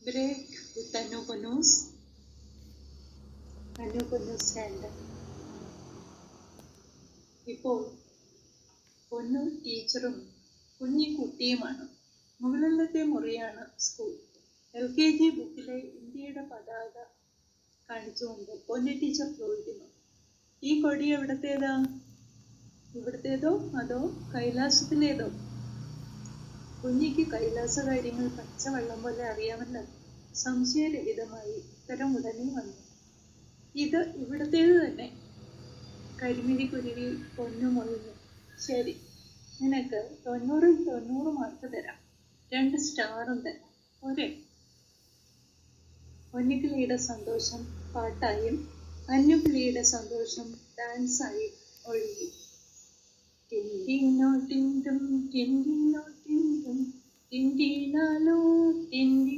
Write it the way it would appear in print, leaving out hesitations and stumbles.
Break with Anupunus hand. ഇപ്പോൾ പൊന്നു ടീച്ചറും കുഞ്ഞിക്കുട്ടിയുമാണ്. മുകളിലത്തെ മുറിയാണ് സ്കൂൾ. LKG ബുക്കിലെ ഇന്ത്യയുടെ പതാക കാണിച്ചുകൊണ്ട് പൊന്നു ടീച്ചർ ചോദിക്കുന്നു, ഈ കൊടി എവിടത്തേതാ? ഇവിടത്തേതോ അതോ കൈലാസത്തിലേതോ? കുഞ്ഞിക്ക് കൈലാസ കാര്യങ്ങൾ പച്ചവെള്ളം പോലെ അറിയാമല്ലോ. സംശയരഹിതമായി ഉത്തരം ഉടനെ വന്നു, ഇത് ഇവിടത്തേത് തന്നെ. കരിമിഴി കുരുവി പൊന്നു മൊഴിഞ്ഞു. ശരി, നിനക്ക് 90-ൽ 90 മാർക്ക് തരാം, 2 സ്റ്റാറും തരാം. ഒരേ പൊന്നുകിളിയുടെ സന്തോഷം പാട്ടായും അന്നുകിളിയുടെ സന്തോഷം ഡാൻസായും ഒഴുകി. ടിൻഡിനോ ടിൻഡും ടിൻഡിനോ ടിൻഡും ടിൻഡിനാലോ ടിൻഡി